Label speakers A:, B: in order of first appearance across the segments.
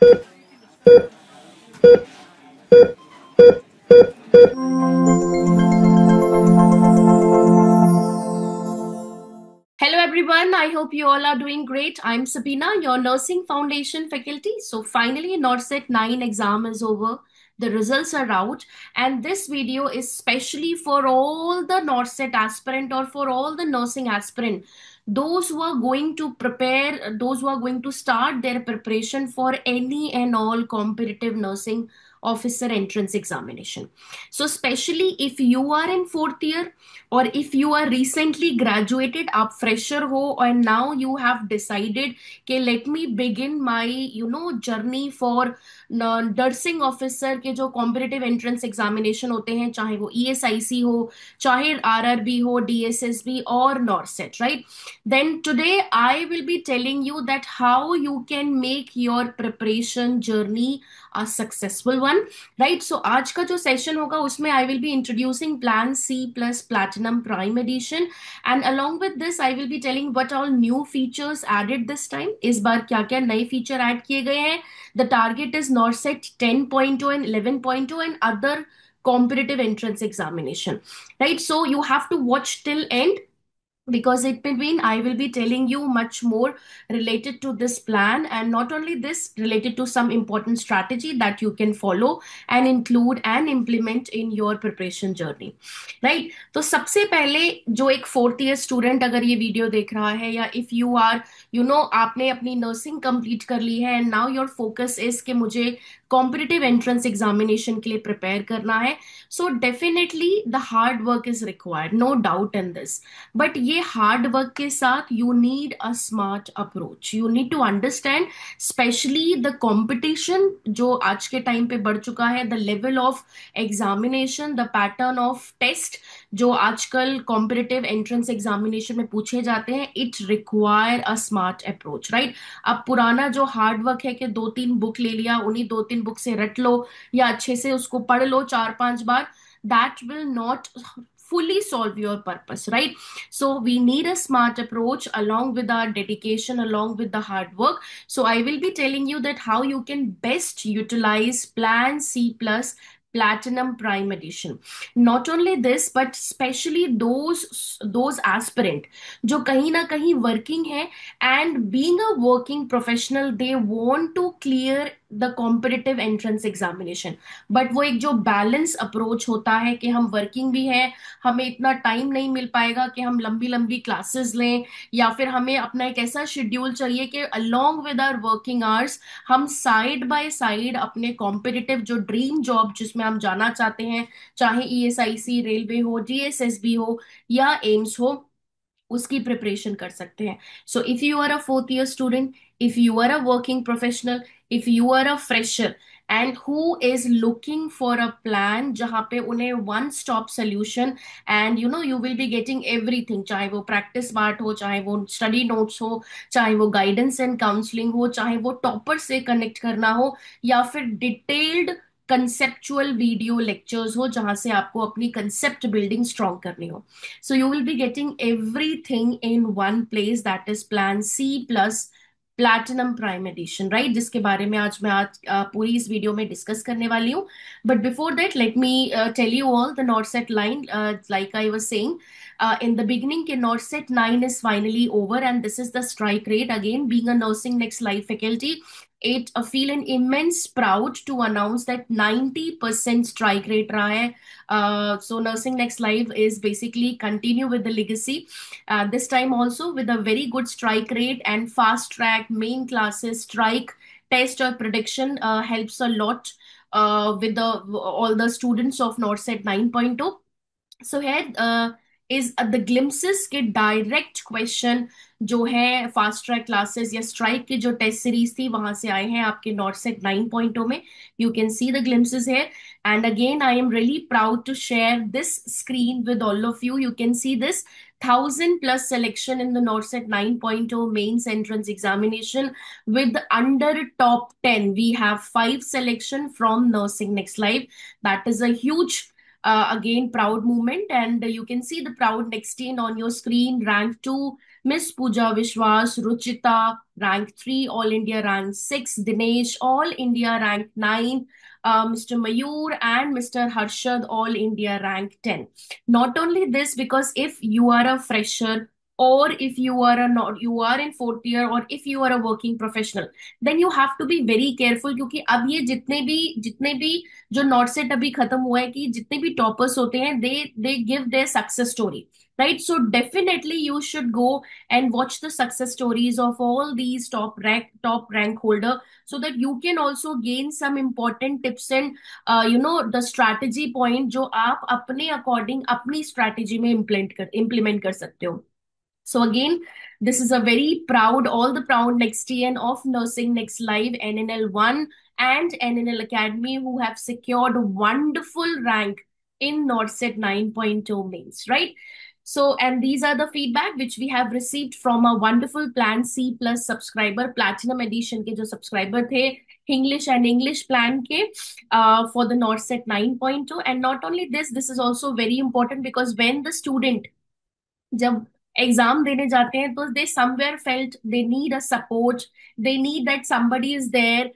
A: Hello everyone, I hope you all are doing great. I'm Sabina, your Nursing Foundation faculty. So finally NORCET 9 exam is over. The results are out, and this video is specially for all the NORCET aspirant or for all the nursing aspirant, those who are going to prepare, those who are going to start their preparation for any and all competitive nursing officer entrance examination. So especially if you are in fourth year or if you are recently graduated, आप fresher हो and now you have decided कि let me begin my journey for nursing officer के जो competitive entrance examination होते हैं, चाहे वो ESIC हो, चाहे RRB हो, DSSB और NORCET, right? Then today I will be telling you that how you can make your preparation journey a successful one, right? So आज का जो सेशन होगा उसमें I will be introducing Plan C plus Platinum Prime Edition, and along with this I will be telling what all new features added this time. इस बार क्या क्या नए feature add किए गए हैं. The target is NORCET 10.0 and 11.0 and other competitive entrance examination, right? So you have to watch till end, because in between I will be telling you much more related to this plan, and not only this, related to some important strategy that you can follow and include and implement in your preparation journey, right? तो सबसे पहले जो एक fourth year student अगर ये video देख रहा है, या इफ यू आर आपने अपनी नर्सिंग कंप्लीट कर ली है and now your focus is कि मुझे कॉम्पिटिटिव एंट्रेंस एग्जामिनेशन के लिए प्रिपेयर करना है, so definitely the hard work is required, no doubt in this. But ये हार्ड वर्क के साथ you need a smart approach. You need to understand specially the competition जो आज के टाइम पे बढ़ चुका है, the level of examination, the pattern of test जो आजकल कॉम्पिटिटिव एंट्रेंस एग्जामिनेशन में पूछे जाते हैं. It require a smart approach, right? अब पुराना जो हार्ड वर्क है कि दो तीन बुक ले लिया, उन्हीं दो तीन बुक से रट लो या अच्छे से उसको पढ़ लो चार पांच बार, that will not fully solve your purpose, right? So we need a smart approach along with our dedication, along with the hard work. So I will be telling you that how you can best utilize Plan C plus Platinum Prime Edition. Not only this, but especially those aspirant जो कहीं ना कहीं working है, and being a working professional, they want to clear the competitive entrance examination. But वो एक जो balance approach होता है कि हम वर्किंग भी है, हमें इतना टाइम नहीं मिल पाएगा कि हम लंबी लंबी क्लासेस लें, या फिर हमें अपना एक ऐसा शेड्यूल चाहिए कि along with our working hours हम साइड बाय साइड अपने कॉम्पिटिटिव जो ड्रीम जॉब जिसमें हम जाना चाहते हैं, चाहे ईएसआईसी, रेलवे हो, डीएसएसबी हो या एम्स हो, उसकी प्रिपरेशन कर सकते हैं. So if you are a fourth year student, if you are a working professional, if you are a fresher and who is looking for a plan जहाँ पे उन्हें one stop solution, and you will be getting everything, चाहे वो practice part हो, चाहे वो study notes हो, चाहे वो guidance and counseling हो, चाहे वो topper से connect करना हो, या फिर detailed कंसेप्चुअल वीडियो लेक्चर्स हो जहां से आपको अपनी कंसेप्ट बिल्डिंग स्ट्रॉन्ग करनी हो. So you will be getting everything in one place, that is plan C plus platinum prime edition, right? जिसके बारे में आज मैं पूरी इस वीडियो में डिस्कस करने वाली हूँ. But before that let me tell you all the NORCET line. Like I was saying in the beginning, NORCET 9 is finally over, and this is the strike rate. Again, being a Nursing Next Live faculty, it feel an immense proud to announce that 90% strike rate रहा है. So Nursing Next Live is basically continue with the legacy. This time also with a very good strike rate, and fast track main classes strike test or prediction helps a lot with all the students of NORCET 9.0. So here is the glimpses के direct question जो है fast track classes या strike की जो test series थी वहां से आए हैं आपके NORCET 9.0 में. You can see the glimpses here, and again I am really proud to share this screen with all of you. You can see this 1000 plus selection in the NORCET 9.0 mains entrance examination. With under top 10 we have 5 selection from Nursing Next Live. That is a huge again proud moment, and you can see the proud next in on your screen. Rank 2, Miss Pooja Vishwas, Ruchita, rank 3, All India rank 6, Dinesh, All India rank 9, Mr. Mayur and Mr. Harshad, All India rank 10. Not only this, because if you are a fresher, or if you are a not you are in fourth year, or if you are a working professional, then you have to be very careful, क्योंकि अब ये जितने भी जो not set अभी खत्म हुआ है, कि जितने भी टॉपर्स होते हैं, they give their success story, right? So definitely you should go and watch the success stories of all these top rank holder, so that you can also gain some important tips and the strategy point जो आप अपने according अपनी strategy में implement कर सकते हो. So again, this is a very proud, all the proud next TN of Nursing Next Live NNL1 and NNL Academy, who have secured a wonderful rank in NORCET 9.0 mains, right? So, and these are the feedback which we have received from a wonderful Plan C plus subscriber, Platinum Edition के जो subscriber थे, English and English plan के for the NORCET 9.0. And not only this, this is also very important, because when the student जब exam देने जाते हैं, तो they somewhere felt they need a support, they need that somebody is there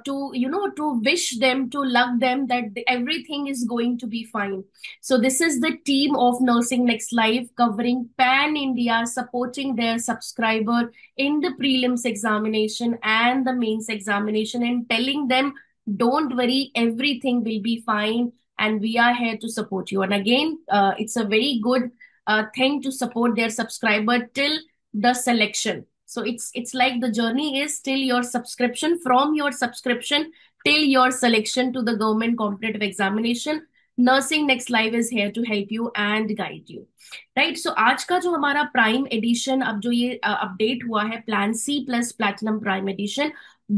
A: to wish them, to love them, that everything is going to be fine. So this is the team of Nursing Next Live, covering pan India, supporting their subscriber in the prelims examination and the mains examination, and telling them, don't worry, everything will be fine, and we are here to support you. And again, it's a very good thing to support their subscriber till the selection. So it's like the journey is till your subscription, from your subscription till your selection to the government competitive examination. Nursing Next Live is here to help you and guide you. Right. So आज का जो हमारा prime addition, अब जो ये update हुआ है, plan C plus platinum prime edition,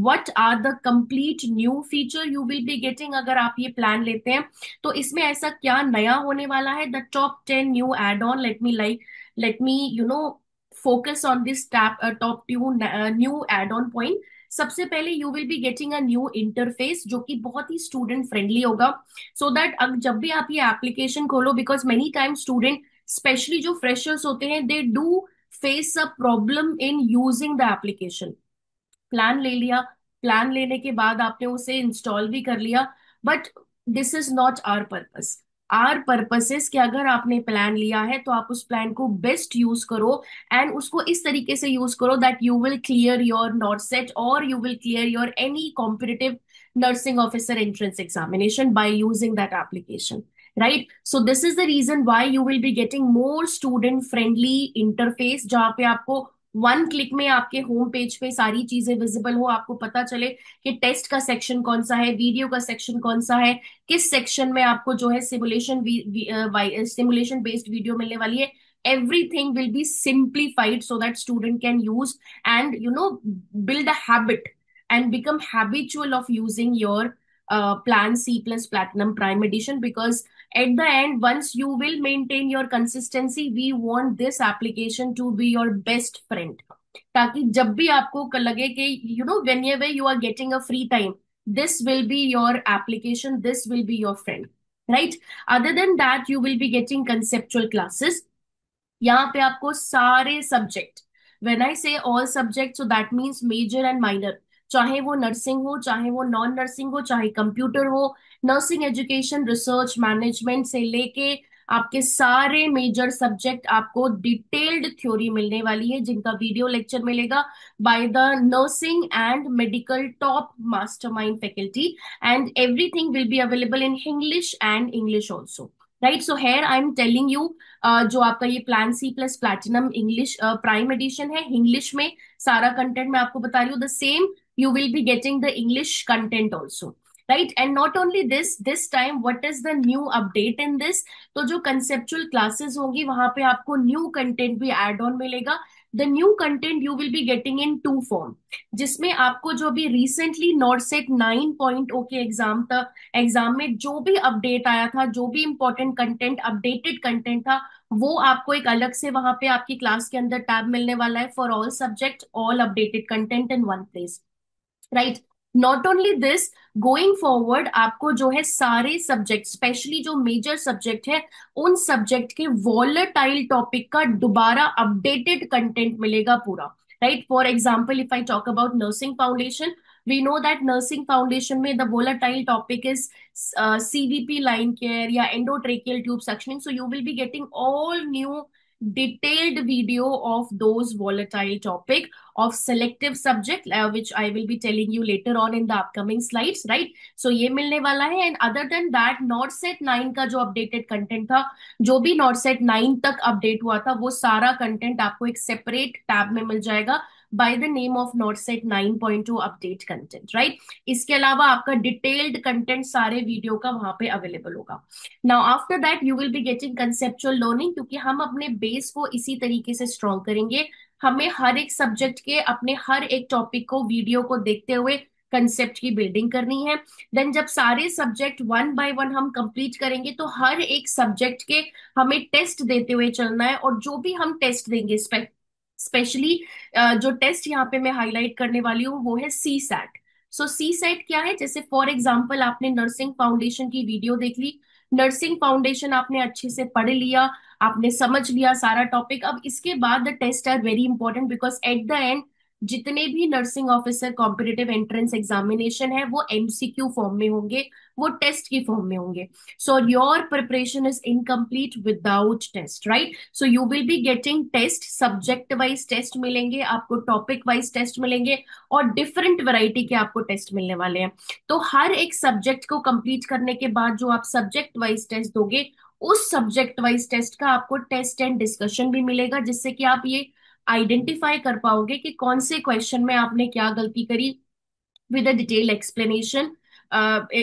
A: what are the complete new feature you will be getting अगर आप ये प्लान लेते हैं, तो इसमें ऐसा क्या नया होने वाला है. The top 10 new add on, let me focus on this top new add on point. सबसे पहले you will be getting a new interface, जो कि बहुत ही स्टूडेंट फ्रेंडली होगा, सो दैट जब भी आप ये एप्लीकेशन खोलो, because many time student, specially जो फ्रेशर्स होते हैं, they do face a problem in using the application. Plan ले लिया, प्लान लेने के बाद आपने उसे इंस्टॉल भी कर लिया, but this is not our purpose. Our purpose is कि अगर आपने प्लान लिया है, तो आप उस प्लान को बेस्ट यूज करो, एंड उसको इस तरीके से यूज करो that you will clear your NORCET, और you will clear your any competitive nursing officer entrance examination by using that application, right? So this is the reason why you will be getting more student friendly interface, जहाँ पे आपको one click में आपके home page पे सारी चीजें visible हो, आपको पता चले कि टेस्ट का सेक्शन कौन सा है, वीडियो का सेक्शन कौन सा है, किस सेक्शन में आपको जो है सिमुलेशन बेस्ड वीडियो मिलने वाली है. Everything will B simplified so that student can use and build a habit and become habitual of using your plan C plus platinum prime edition, because at the end, once you will maintain your consistency, we want this application to be your best friend, ताकि जब भी आपको लगे कि whenever you are getting a free time, this will be your application, this will be your friend, right? Other than that, you will be getting conceptual classes. यहाँ पे आपको सारे subject, when I say all subject, so that means major and minor, चाहे वो nursing हो, चाहे वो non nursing हो, चाहे कंप्यूटर हो, नर्सिंग एजुकेशन, रिसर्च मैनेजमेंट से लेके आपके सारे मेजर सब्जेक्ट, आपको डिटेल्ड थ्योरी मिलने वाली है, जिनका वीडियो लेक्चर मिलेगा by the nursing and medical top mastermind faculty, and everything will be available in English and English also, right? So here I am telling you, जो आपका ये plan C plus platinum English prime edition है, English में सारा content मैं आपको बता रही हूँ. The same you will be getting the English content also, right? And not only this time, what is the new update in this, तो जो कंसेप्चुअल क्लासेस होंगी, वहां पे आपको न्यू कंटेंट भी एड ऑन मिलेगा. The new content you will be getting in two form, जिसमें आपको जो भी रिसेंटली नॉर्सेट 9.0 के एग्जाम में जो भी अपडेट आया था, जो भी इंपॉर्टेंट कंटेंट, अपडेटेड कंटेंट था, वो आपको एक अलग से वहां पे आपकी क्लास के अंदर टैब मिलने वाला है, for all subject, all updated content in one place, right? Not only this, going forward आपको जो है सारे सब्जेक्ट, स्पेशली जो मेजर सब्जेक्ट है, उन सब्जेक्ट के वॉलेटाइल टॉपिक का दोबारा अपडेटेड कंटेंट मिलेगा पूरा। Right, for example if I talk about nursing foundation, we know that nursing foundation में the volatile topic is CVP line care या endotracheal tube suctioning, so you will be getting all new detailed video of those volatile topic of selective subject, which I will be telling you later on in the upcoming slides, right? So ये मिलने वाला है। And other than that, नॉर्सेट 9 का जो updated content था, जो भी नॉर्सेट 9 तक अपडेट हुआ था, वो सारा कंटेंट आपको एक सेपरेट टैब में मिल जाएगा by the name of नॉर्सेट 9.2 update content, right? इसके अलावा आपका डिटेल्ड कंटेंट सारे वीडियो का वहां पे अवेलेबल होगा। Now after that you will be getting conceptual learning, क्योंकि हम अपने बेस को इसी तरीके से स्ट्रॉन्ग करेंगे। हमें हर एक सब्जेक्ट के अपने हर एक टॉपिक को, वीडियो को देखते हुए कंसेप्ट की बिल्डिंग करनी है। देन जब सारे सब्जेक्ट वन बाय वन हम कंप्लीट करेंगे, तो हर एक सब्जेक्ट के हमें टेस्ट देते हुए चलना है। और जो भी हम टेस्ट देंगे, स्पेशली जो टेस्ट यहाँ पे मैं हाईलाइट करने वाली हूँ वो है सी सैट। सो सी सैट क्या है? जैसे फॉर एग्जाम्पल आपने नर्सिंग फाउंडेशन की वीडियो देख ली, नर्सिंग फाउंडेशन आपने अच्छे से पढ़ लिया, आपने समझ लिया सारा टॉपिक। अब इसके बाद the test are very important, because at the end जितने भी nursing officer competitive entrance examination है वो MCQ फॉर्म में होंगे, वो टेस्ट की फॉर्म में होंगे। So your preparation is incomplete without test, right? So you will be getting test, subject wise test मिलेंगे आपको, टॉपिक वाइज टेस्ट मिलेंगे, और डिफरेंट वैरायटी के आपको टेस्ट मिलने वाले हैं। तो हर एक सब्जेक्ट को कंप्लीट करने के बाद जो आप सब्जेक्ट वाइज टेस्ट दोगे, उस सब्जेक्ट वाइज टेस्ट का आपको टेस्ट एंड डिस्कशन भी मिलेगा, जिससे कि आप ये आइडेंटिफाई कर पाओगे कि कौन से क्वेश्चन में आपने क्या गलती करी, with a detailed explanation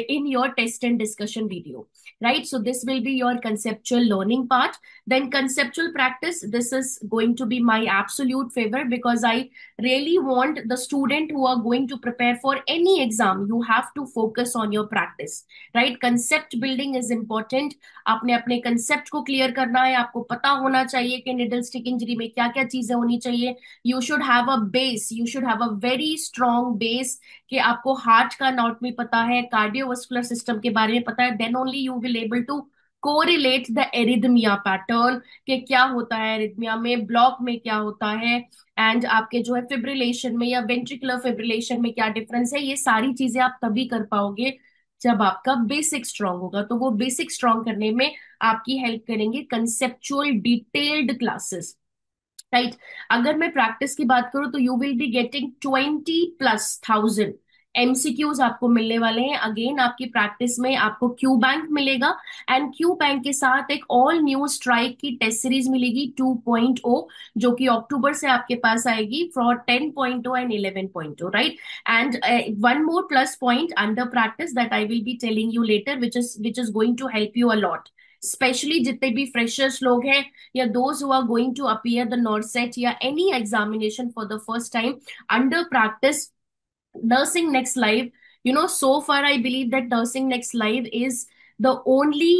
A: in your test and discussion video, right? So this will be your conceptual learning part. Then conceptual practice, this is going to be my absolute favorite, because I really want the student who are going to prepare for any exam, you have to focus on your practice, right? Concept building is important। आपने अपने concept को clear करना है, आपको पता होना चाहिए कि निडल स्टिक इंजरी में क्या क्या चीजें होनी चाहिए। You should have a base, you should have a very strong base, कि आपको हार्ट का अनाटॉमी पता है, कार्डियोवास्कुलर सिस्टम के बारे में पता है, then only you will able to corelate the arrhythmia pattern, कि क्या होता है एरिथमिया में, ब्लॉक में क्या होता है, एंड आपके जो है फिब्रिलेशन में या वेंट्रिकुलर फिब्रिलेशन में क्या डिफरेंस है। ये सारी चीजें आप तभी कर पाओगे जब आपका बेसिक स्ट्रांग होगा। तो वो बेसिक स्ट्रांग करने में आपकी हेल्प करेंगे कंसेप्चुअल डिटेल्ड क्लासेस, राइट? अगर मैं प्रैक्टिस की बात करूं, तो you will be getting 20,000+ MCQs आपको मिलने वाले हैं। अगेन आपकी प्रैक्टिस में आपको क्यू बैंक मिलेगा, एंड क्यू बैंक के साथ एक ऑल न्यू स्ट्राइक की टेस्ट सीरीज मिलेगी 2.0, जो कि अक्टूबर से आपके पास आएगी for 10.0 and 11.0, right? And one more plus point under practice that I will be telling you later, which is going to help you a lot, specially जितने भी फ्रेशर्स लोग हैं, या those who are going to appear the NORCET या any examination for the first time, under practice nursing next live, so far I believe that nursing next live is the only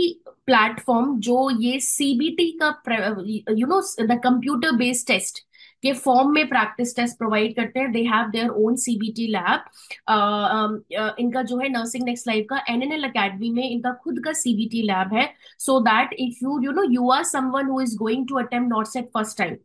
A: platform जो ये CBT का the computer based test के form में practice test provide करते हैं। They have their own CBT lab. इनका जो है नर्सिंग नेक्स्ट लाइफ का NNL अकेडमी में इनका खुद का CBT लैब है, so that if you are someone who is going to attempt NORCET first time,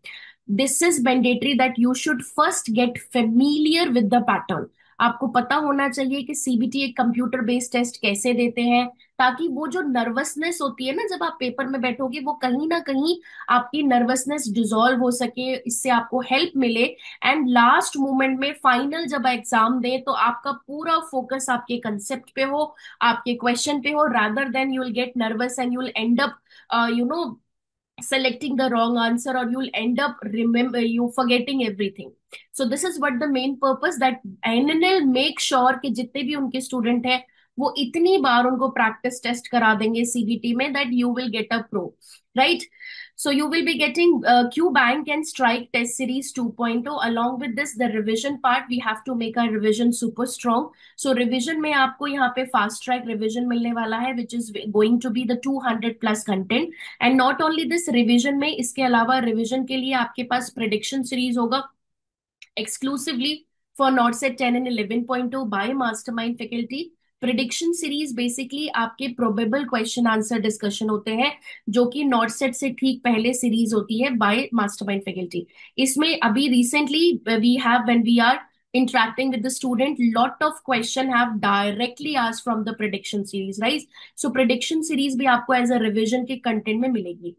A: this is mandatory that you should first get familiar with the pattern। आपको पता होना चाहिए कि CBT एक कंप्यूटर बेस्ड टेस्ट कैसे देते हैं, ताकि वो जो नर्वसनेस होती है ना जब आप पेपर में बैठोगे, वो कहीं ना कहीं आपकी नर्वसनेस डिसॉल्व हो सके, इससे आपको हेल्प मिले, एंड लास्ट मोमेंट में फाइनल जब एग्जाम दे तो आपका पूरा फोकस आपके कंसेप्ट पे हो, आपके क्वेश्चन पे हो, rather than you will get nervous and you will end up selecting the wrong answer, or you'll end up remember you forgetting everything। So this is what the main purpose, that NNL make sure कि जितने भी उनके student हैं वो इतनी बार उनको practice test करा देंगे CBT में, that you will get a pro, right? So you will be getting Q Bank and Strike Test Series 2.0। Along with this, the revision part, we have to make our revision super strong। So revision में आपको यहाँ पे fast track revision मिलने वाला है, which is going to be the 200+ content। And not only this, revision में इसके अलावा रिवीजन के लिए आपके पास प्रिडिक्शन सीरीज होगा exclusively for NORCET 10 and 11.2 by Mastermind Faculty. Prediction series basically आपके प्रोबेबल क्वेश्चन आंसर डिस्कशन होते हैं, जो कि नॉर्सेट से ठीक पहले सीरीज होती है बाय मास्टरमाइंड फैकल्टी। इसमें अभी recently we have when we are interacting with the student, lot of question have directly asked from the prediction series, right? So prediction series भी आपको as a revision के content में मिलेगी।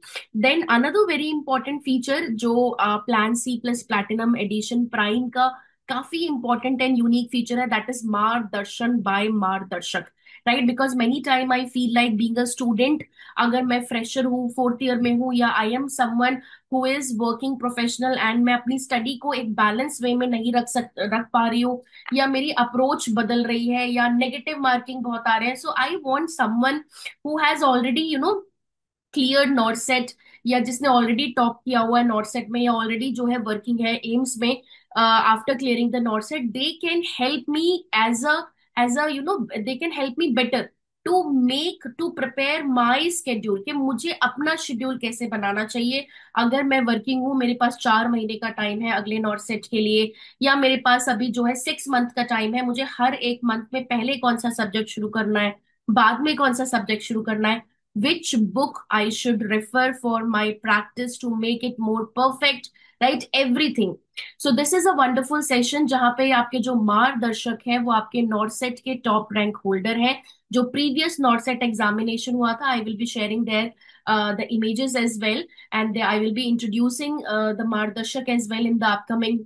A: Then another very important feature जो plan C plus platinum edition prime का काफी important and unique feature है, that is मार्गदर्शन बाय मार्गदर्शक, right? Because many time I feel like being a student, अगर मैं फ्रेशर हूँ, फोर्थ ईयर में हूँ, या I am someone who is working professional and मैं अपनी स्टडी को एक बैलेंस वे में नहीं रख पा रही हूँ, या मेरी अप्रोच बदल रही है, या नेगेटिव मार्किंग बहुत आ रहे हैं, so I want someone who has already clear NORCET, या जिसने ऑलरेडी टॉप किया हुआ है नॉट सेट में, या ऑलरेडी जो है वर्किंग है एम्स में after clearing the NORCET, they can help me as a they can help me better to prepare my schedule, कि मुझे अपना शेड्यूल कैसे बनाना चाहिए। अगर मैं वर्किंग हूँ, मेरे पास 4 महीने का टाइम है अगले नॉट सेट के लिए, या मेरे पास अभी जो है 6 मंथ का टाइम है, मुझे हर एक मंथ में पहले कौन सा सब्जेक्ट शुरू करना है, बाद में कौन सा सब्जेक्ट शुरू करना है, which book I should refer for my practice to make it more perfect, right? Everything. So this is a wonderful session जहाँ पे आपके जो मार्गदर्शक हैं वो आपके नॉर्सेट के टॉप रैंक होल्डर हैं, जो प्रीवियस नॉर्सेट एग्जामिनेशन हुआ था। आई will be sharing their the images as well, and I will be introducing the margdarshak as well in the upcoming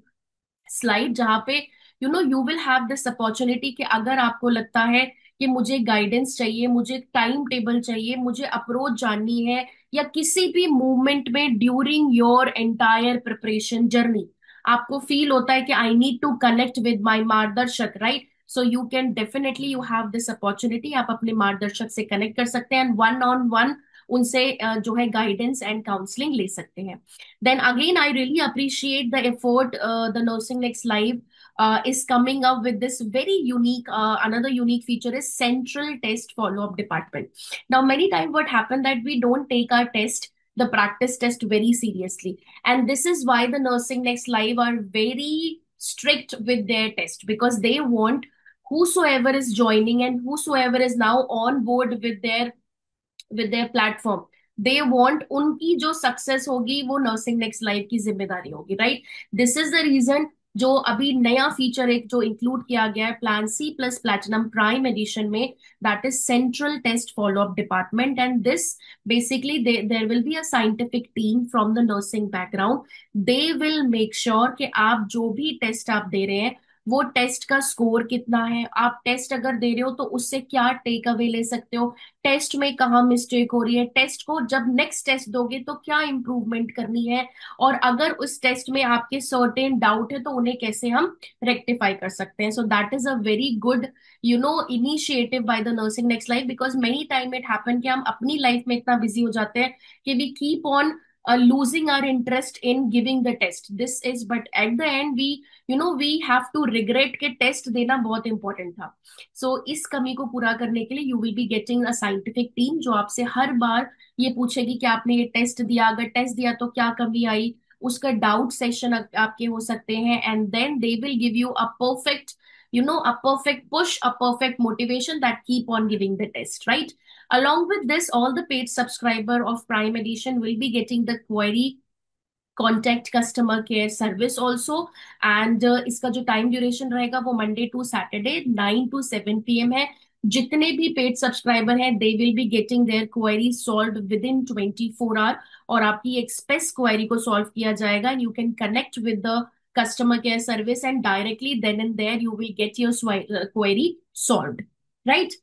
A: slide, जहाँ पे you will have this opportunity कि अगर आपको लगता है कि मुझे गाइडेंस चाहिए, मुझे टाइम टेबल चाहिए, मुझे अप्रोच जाननी है, या किसी भी मूवमेंट में during your entire preparation journey आपको फील होता है कि I need to connect with my मार्गदर्शक, right? So you can definitely you have this opportunity, आप अपने मार्गदर्शक से कनेक्ट कर सकते हैं एंड वन ऑन वन उनसे जो है गाइडेंस एंड काउंसलिंग ले सकते हैं। Then again, I really appreciate the effort the Nursing Next Live is coming up with this very unique, another unique feature is Central Test Follow-up Department. Now, many times what happened that we don't take our test, the practice test very seriously. And this is why the Nursing Next Live are very strict with their test, because they want whosoever is joining and whosoever is now on board with their platform, they want उनकी जो success होगी वो nursing next life की जिम्मेदारी होगी, right? This is the reason जो अभी नया फीचर एक जो इंक्लूड किया गया है plan C plus platinum prime edition में, that is central test follow up department. And this basically there will be a scientific team from the nursing background, they will make sure कि आप जो भी test आप दे रहे हैं वो test का स्कोर कितना है, आप टेस्ट अगर दे रहे हो तो उससे क्या टेक अवे ले सकते हो, टेस्ट में कहाँ मिस्टेक हो रही है, टेस्ट को जब नेक्स्ट टेस्ट दोगे तो क्या इंप्रूवमेंट करनी है, और अगर उस टेस्ट में आपके सर्टेन डाउट है तो उन्हें कैसे हम रेक्टिफाई कर सकते हैं। सो that is a very good initiative by the nursing next life, because many time it happen कि हम अपनी लाइफ में इतना बिजी हो जाते हैं कि we keep on losing our interest in giving the test, this is, but at the end we have to regret कि टेस्ट देना बहुत इंपॉर्टेंट था। सो इस कमी को पूरा करने के लिए you will be getting a scientific team जो आपसे हर बार ये पूछेगी कि आपने ये टेस्ट दिया, अगर टेस्ट दिया तो क्या कमी आई, उसका डाउट सेशन आपके हो सकते हैं, and then they will give you a perfect a perfect push, a perfect motivation that keep on giving the test, right? Along with this, all the paid subscriber of Prime Edition will be getting the query contact customer care service also, and इसका जो time duration रहेगा वो Monday to Saturday 9 to 7 PM है। जितने भी paid subscriber हैं they will be getting their query solve within 24 hour, और आपकी एक स्पेस क्वेरी को सॉल्व किया जाएगा, and you can connect with the customer care service and directly then and there you will get your query solved, right?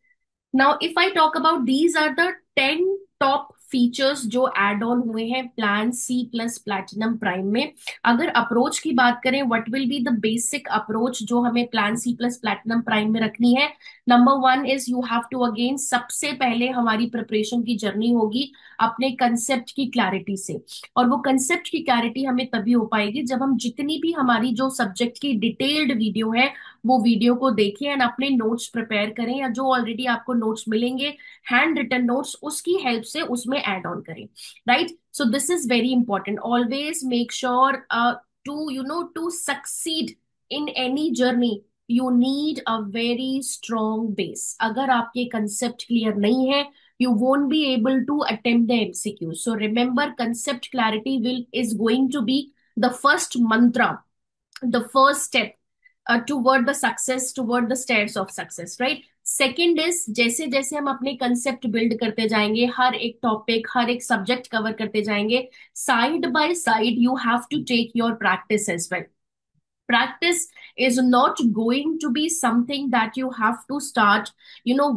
A: Now, if I talk about these are the 10 top features जो add on हुए हैं plan C plus platinum prime में। अगर approach की बात करें, what will be the basic approach जो हमें plan C plus platinum prime में रखनी है? Number one is you have to again, सबसे पहले हमारी प्रिपरेशन की जर्नी होगी अपने कंसेप्ट की क्लैरिटी से, और वो कंसेप्ट की क्लैरिटी हमें तभी हो पाएगी जब हम जितनी भी हमारी जो सब्जेक्ट की डिटेल्ड वीडियो है वो वीडियो को देखें एंड अपने नोट्स प्रिपेयर करें, या जो ऑलरेडी आपको नोट्स मिलेंगे हैंड रिटन नोट्स उसकी हेल्प से उसमें ऐड ऑन करें, right? So this is very important, always make sure to to succeed in any journey you need a very strong base. अगर आपके कंसेप्ट क्लियर नहीं है, you won't be able to attempt the MCQ. So remember, concept clarity will is going to be the first mantra, the first step toward the success, toward the stairs of success, right? Second is, जैसे जैसे हम अपने concept build करते जाएंगे, हर एक topic, हर एक subject cover करते जाएंगे, side by side you have to take your practice as well. Practice is not going to be something that you have to start,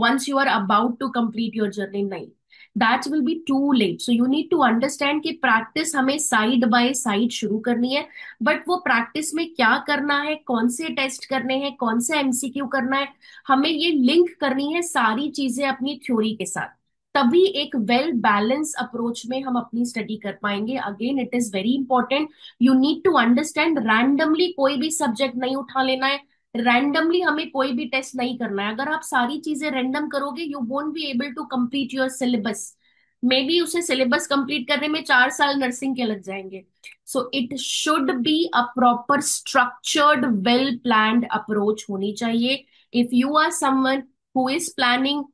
A: once you are about to complete your journey. nahi, that will be too late. So you need to understand कि practice हमें side by side शुरू करनी है. But वो practice में क्या करना है, कौन से टेस्ट करने हैं, कौन से MCQ करना है, हमें ये लिंक करनी है सारी चीजें अपनी थ्योरी के साथ. तभी एक वेल बैलेंस अप्रोच में हम अपनी स्टडी कर पाएंगे. Again it is very important, you need to understand, randomly कोई भी सब्जेक्ट नहीं उठा लेना है, रैंडमली हमें कोई भी टेस्ट नहीं करना है. अगर आप सारी चीजें रैंडम करोगे, you won't be able to complete your syllabus. Maybe उसे सिलेबस कंप्लीट करने में 4 साल नर्सिंग के लग जाएंगे. So it should be a proper structured well planned approach होनी चाहिए. If you are someone who is planning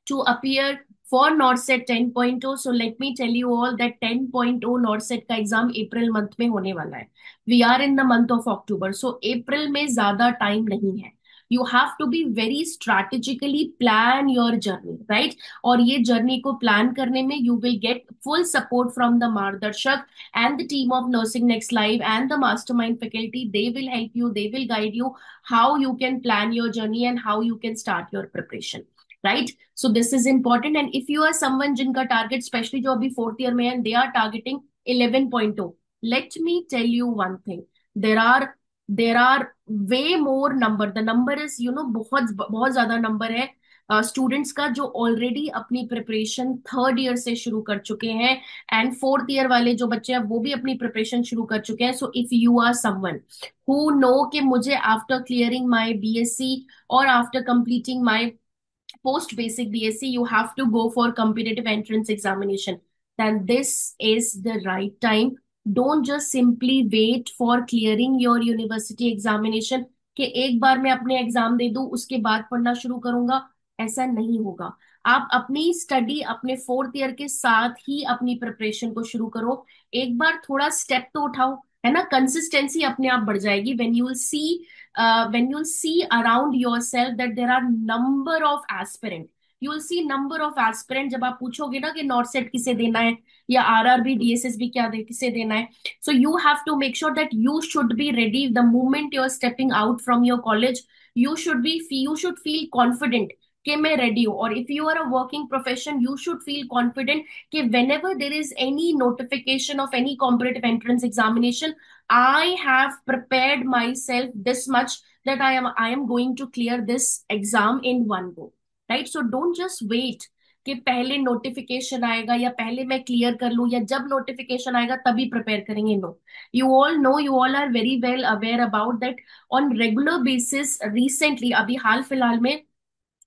A: to appear for NORCET 10.0. So let me tell you all that 10.0 NORCET का exam April month में होने वाला है. We are in the month of October, so April में ज्यादा time नहीं है. You have to be very strategically plan your journey, right? और ये जर्नी को प्लान करने में you will get full support from the मार्गदर्शक and the team of Nursing next Live and the mastermind faculty. They will help you, they will guide you how you can plan your journey and how you can start your preparation, right? So this is important. And if you are someone जिनका target specially जो अभी fourth year में है, they are targeting 11.0, let me tell you one thing, there are there are way more number, the number is, बहुत बहुत ज्यादा number है students का जो ऑलरेडी अपनी प्रिपरेशन थर्ड ईयर से शुरू कर चुके हैं. एंड फोर्थ ईयर वाले जो बच्चे हैं वो भी अपनी प्रिपरेशन शुरू कर चुके हैं. So if you are someone who know कि मुझे आफ्टर क्लियरिंग माय BSc और after completing my post basic BSc, you have to go for competitive entrance examination, then this is the right time. Don't just simply wait for clearing your university examination कि एक बार मैं अपने exam दे दूं उसके बाद पढ़ना शुरू करूंगा. ऐसा नहीं होगा. आप अपनी स्टडी अपने फोर्थ ईयर के साथ ही अपनी प्रिपरेशन को शुरू करो. एक बार थोड़ा स्टेप तो उठाओ, है ना? कंसिस्टेंसी अपने आप बढ़ जाएगी. when you'll see around yourself that there are number of aspirant, you will see number of aspirant. जब आप पूछोगे ना कि नॉट सेट किसे देना है या RRB DSSB क्या किसे देना है, so you have to make sure that you should be ready the moment you're stepping out from your college. You should feel confident कि मैं रेडी हूँ. और if you are a working profession, you should feel confident कि whenever there is any notification of any competitive entrance examination, I have prepared myself this much that I am going to clear this exam in one go, right? So don't just wait कि पहले notification आएगा या पहले मैं clear कर लूं या जब नोटिफिकेशन आएगा तभी प्रिपेयर करेंगे. No, you all know, you all are very well aware about that. On regular basis recently, अभी हाल फिलहाल में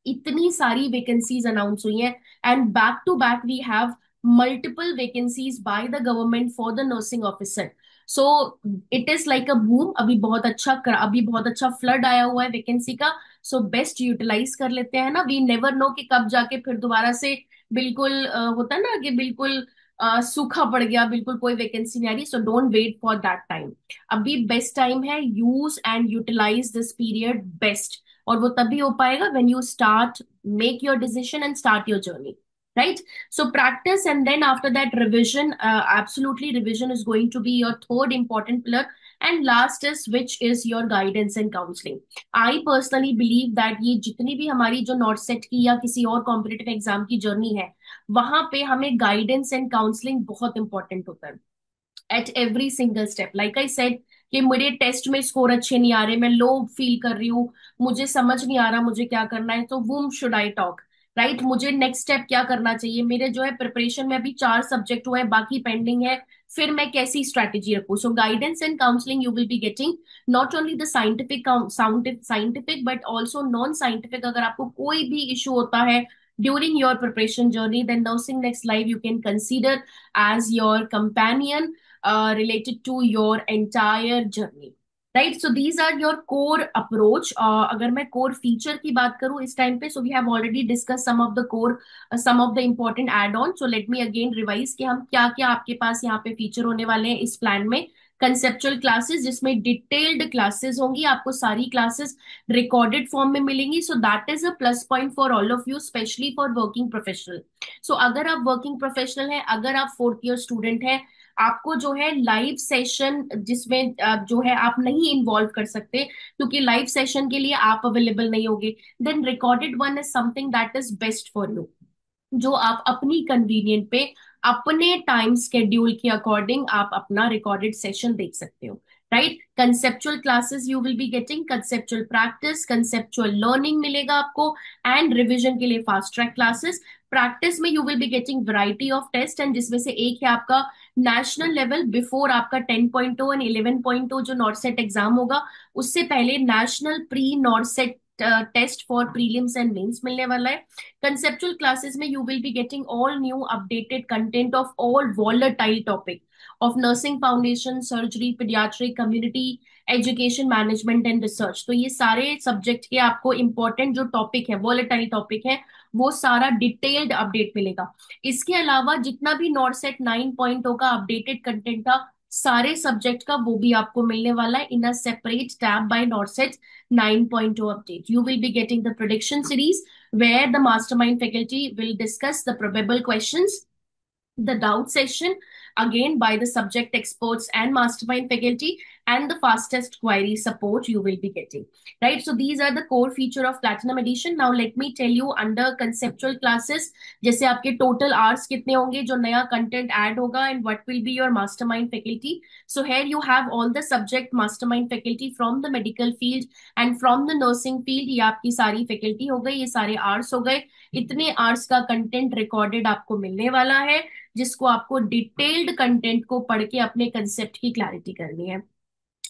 A: इतनी सारी वैकेंसीज अनाउंस हुई हैं. And back to back we have multiple vacancies by the government for the nursing officer. So it is like a boom. अभी बहुत अच्छा फ्लड आया हुआ है वैकेंसी का. सो बेस्ट यूटिलाइज कर लेते हैं ना. वी नेवर नो कि कब जाके फिर दोबारा से बिल्कुल होता है ना कि बिल्कुल सूखा पड़ गया, बिल्कुल कोई वैकेंसी नहीं आ रही. So don't wait for that time. अभी बेस्ट टाइम है. Use and utilize this period best. और वो तभी हो पाएगा when you start, make your decision and start your journey, right? So practice and then after that revision. Absolutely, revision is going to be your third important pillar. And last is, which is your guidance and counseling. I personally believe that ये जितनी भी हमारी जो not set की या किसी और competitive exam की जर्नी है, वहां पे हमें गाइडेंस एंड काउंसलिंग बहुत इंपॉर्टेंट होता है at every single step. Like I said कि मेरे टेस्ट में स्कोर अच्छे नहीं आ रहे, मैं लो फील कर रही हूँ, मुझे समझ नहीं आ रहा मुझे क्या करना है, तो वुम शुड आई टॉक, राइट? मुझे नेक्स्ट स्टेप क्या करना चाहिए? मेरे जो है प्रिपरेशन में अभी 4 सब्जेक्ट हुए हैं, बाकी पेंडिंग है, फिर मैं कैसी स्ट्रैटेजी रखूं? So guidance and counselling you will be getting, not only the scientific but also non scientific. अगर आपको कोई भी इशू होता है during your preparation journey, then Nursing next Live you can consider as your companion related to your entire journey, right? So these are your core approach. अगर मैं core feature की बात करूं इस टाइम पे, so we have already discuss some of the core, some of the important add on. So let me again revise कि हम क्या क्या आपके पास यहाँ पे फीचर होने वाले हैं इस प्लान में। कंसेप्चुअल क्लासेस, जिसमें डिटेल्ड क्लासेस होंगी, आपको सारी क्लासेस रिकॉर्डेड फॉर्म में मिलेंगी। So that is a plus point for all of you, specially for working professional. So अगर आप वर्किंग प्रोफेशनल हैं, अगर आप फोर्थ ईयर स्टूडेंट हैं, आपको जो है लाइव सेशन जिसमें जो है आप नहीं इन्वॉल्व कर सकते क्योंकि लाइव सेशन के लिए आप अवेलेबल नहीं होगे, then recorded one is something that is best for you, जो आप अपनी कन्वीनियंट पे अपने टाइम स्केड्यूल के अकॉर्डिंग आप अपना रिकॉर्डेड सेशन देख सकते हो। Right? Conceptual classes you will be getting conceptual practice, conceptual learning मिलेगा आपको, एंड रिविजन के लिए फास्ट ट्रैक क्लासेस। प्रैक्टिस में you will be getting variety of test, and जिसमें से एक है आपका नेशनल लेवल बिफोर आपका 10.0 एंड 11.0 जो नॉर्सेट एग्जाम होगा, उससे पहले national pre NORCET test for prelims and mains मिलने वाला है। Conceptual classes में you will be getting all new updated content of all volatile topic of nursing foundation, surgery, pediatric, community, education management and research। तो ये सारे subject के आपको important जो टॉपिक है, volatile टॉपिक है, वो सारा डिटेल्ड अपडेट मिलेगा। इसके अलावा जितना भी नॉर्सेट 9.0 का अपडेटेड कंटेंट था, सारे सब्जेक्ट का वो भी आपको मिलने वाला है in a separate tab by NORCET 9.0 update। You will be getting the prediction series where the mastermind faculty will discuss the probable questions, the doubt session again by the subject experts and mastermind faculty, and the fastest query support you will be getting. Right? So these are the core feature of platinum edition. Now let me tell you under conceptual classes जैसे आपके total hours कितने होंगे, जो नया content add होगा, and what will be your mastermind faculty. So here you have all the subject mastermind faculty from the medical field and from the nursing field। ये आपकी सारी faculty हो गई, ये सारे hours हो गए। इतने आवर्स का कंटेंट रिकॉर्डेड आपको मिलने वाला है, जिसको आपको डिटेल्ड कंटेंट को पढ़ के अपने कंसेप्ट की क्लैरिटी करनी है।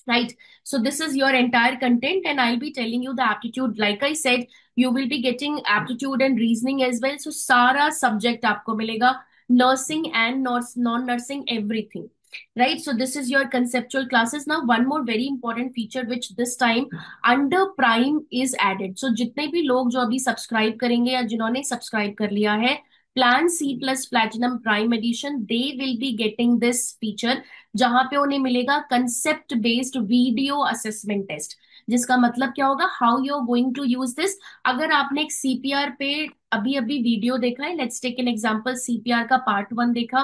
A: Right? So this is your entire content, and I'll be telling you the aptitude. Like I said, you will be getting aptitude and reasoning as well. So सारा subject आपको मिलेगा, nursing and non-nursing everything. Right? So this is your conceptual classes. Now one more very important feature which this time under Prime is added. So जितने भी लोग जो अभी subscribe करेंगे या जिन्होंने सब्सक्राइब कर लिया है plan C plus platinum prime edition, they will be getting this feature, जहां पे उन्हें मिलेगा concept based video assessment test. जिसका मतलब क्या होगा, how you are going to use this. अगर आपने एक सीपीआर पे अभी अभी वीडियो देखा है, let's take an example, CPR का पार्ट 1 देखा,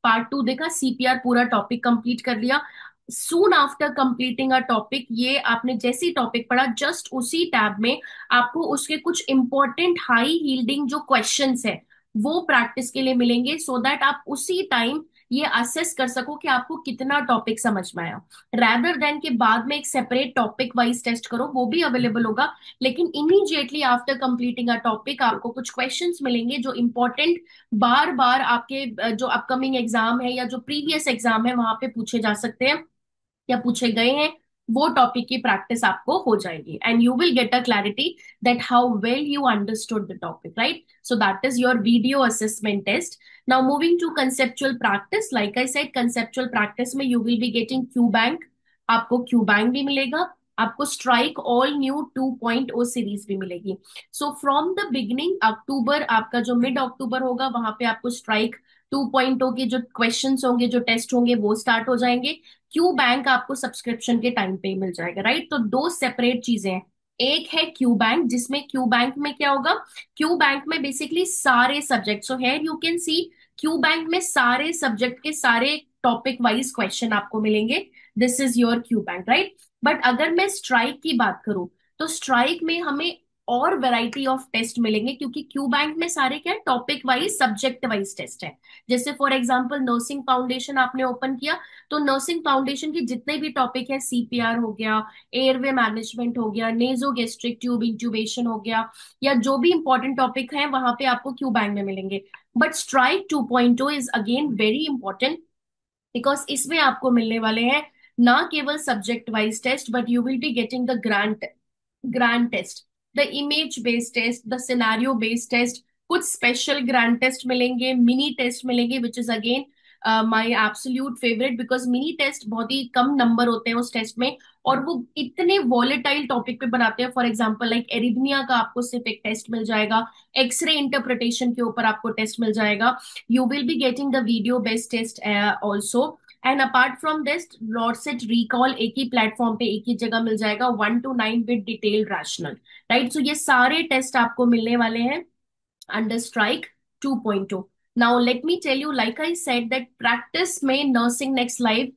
A: पार्ट 2 देखा, सीपीआर पूरा टॉपिक कंप्लीट कर लिया, soon after completing a topic, ये आपने जैसी टॉपिक पढ़ा जस्ट उसी टैब में आपको उसके कुछ इंपॉर्टेंट हाई यील्डिंग जो क्वेश्चंस है वो प्रैक्टिस के लिए मिलेंगे, सो दैट आप उसी टाइम ये असेस कर सको कि आपको कितना टॉपिक समझ में आया, रैदर देन के बाद में एक सेपरेट टॉपिक वाइज टेस्ट करो। वो भी अवेलेबल होगा, लेकिन immediately after completing a topic आपको कुछ क्वेश्चंस मिलेंगे जो इंपॉर्टेंट बार बार आपके जो अपकमिंग एग्जाम है या जो प्रीवियस एग्जाम है वहां पे पूछे जा सकते हैं या पूछे गए हैं। वो टॉपिक की प्रैक्टिस आपको हो जाएगी, and you will get a clarity that how well you understood the topic. Right? So that is your video assessment test. Now moving to conceptual practice, like I said, conceptual practice में you will be getting Q bank, आपको Q bank भी मिलेगा, आपको strike all new 2.0 series भी मिलेगी। So from the beginning अक्टूबर, आपका जो mid अक्टूबर होगा वहां पे आपको स्ट्राइक 2.0 के जो क्वेश्चंस होंगे, जो टेस्ट होंगे, वो स्टार्ट हो जाएंगे। क्यू बैंक आपको सब्सक्रिप्शन के टाइम पे ही मिल जाएगा। राइट? तो दो सेपरेट चीजें हैं, एक है क्यू बैंक, जिसमें क्यू बैंक में क्या होगा, क्यू बैंक में बेसिकली सारे subject, so here you can see Q bank में सारे सब्जेक्ट के सारे टॉपिक वाइज क्वेश्चन आपको मिलेंगे। This is your Q bank. Right? But अगर मैं स्ट्राइक की बात करूं, तो स्ट्राइक में हमें और वैरायटी ऑफ टेस्ट मिलेंगे, क्योंकि क्यू बैंक में सारे क्या topic wise subject wise test है। जैसे फॉर एग्जांपल नर्सिंग फाउंडेशन आपने ओपन किया, तो नर्सिंग फाउंडेशन के जितने भी टॉपिक है, सीपीआर हो गया, एयरवे मैनेजमेंट हो गया, नेजोगेस्ट्रिक ट्यूब इंट्यूबेशन हो गया, या जो भी इंपॉर्टेंट टॉपिक है वहां पे आपको क्यू बैंक में मिलेंगे। But strike 2.0 is again very important, because इसमें आपको मिलने वाले हैं ना केवल subject wise test, but you will be getting the grand test, the image based test, the scenario based test, कुछ स्पेशल ग्रांड टेस्ट मिलेंगे, मिनी टेस्ट मिलेंगे, which is again my absolute favourite, because mini test बहुत ही कम number होते हैं उस test में, और वो इतने वॉलेटाइल टॉपिक पे बनाते हैं। फॉर एग्जांपल लाइक एरिथमिया का आपको सिर्फ एक टेस्ट मिल जाएगा, एक्सरे इंटरप्रिटेशन के ऊपर आपको टेस्ट मिल जाएगा, you will be getting the video based test also. And apart from this NORCET recall एक ही प्लेटफॉर्म पे एक ही जगह मिल जाएगा, 1 to 9 with detailed rational, right. So ये सारे टेस्ट आपको मिलने वाले हैं under strike 2.0. Now let me tell you, like I said, that practice may nursing next live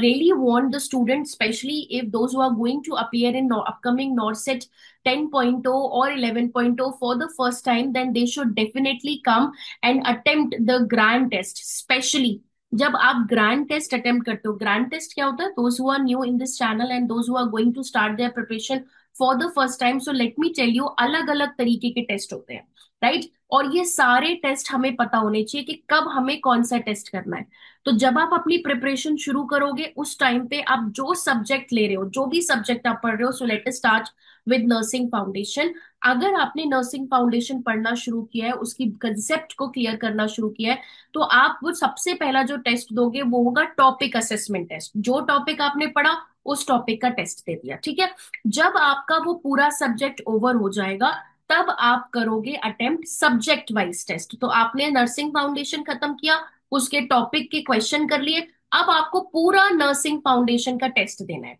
A: really want the students, especially if those who are going to appear in upcoming NORCET 10.0 or 11.0 for the first time, then they should definitely come and attempt the grand test, especially जब आप grand test attempt करते हो। Grand test क्या होता है? Those who are new in this channel and those who are going to start their preparation for the first time, so let me tell you, अलग अलग तरीके के टेस्ट होते हैं, राइट। और ये सारे टेस्ट हमें पता होने चाहिए कि कब हमें कौन सा टेस्ट करना है। तो जब आप अपनी प्रिपरेशन शुरू करोगे उस टाइम पे आप जो सब्जेक्ट ले रहे हो, जो भी सब्जेक्ट आप पढ़ रहे हो, so let us start with nursing foundation. अगर आपने नर्सिंग फाउंडेशन पढ़ना शुरू किया है, उसकी कंसेप्ट को क्लियर करना शुरू किया है, तो आप वो सबसे पहला जो टेस्ट दोगे वो होगा टॉपिक असेसमेंट टेस्ट। जो टॉपिक आपने पढ़ा उस टॉपिक का टेस्ट दे दिया, ठीक है। जब आपका वो पूरा सब्जेक्ट ओवर हो जाएगा तब आप करोगे अटेम्प्ट सब्जेक्ट वाइज टेस्ट। तो आपने नर्सिंग फाउंडेशन खत्म किया, उसके टॉपिक के क्वेश्चन कर लिए, अब आपको पूरा नर्सिंग फाउंडेशन का टेस्ट देना है,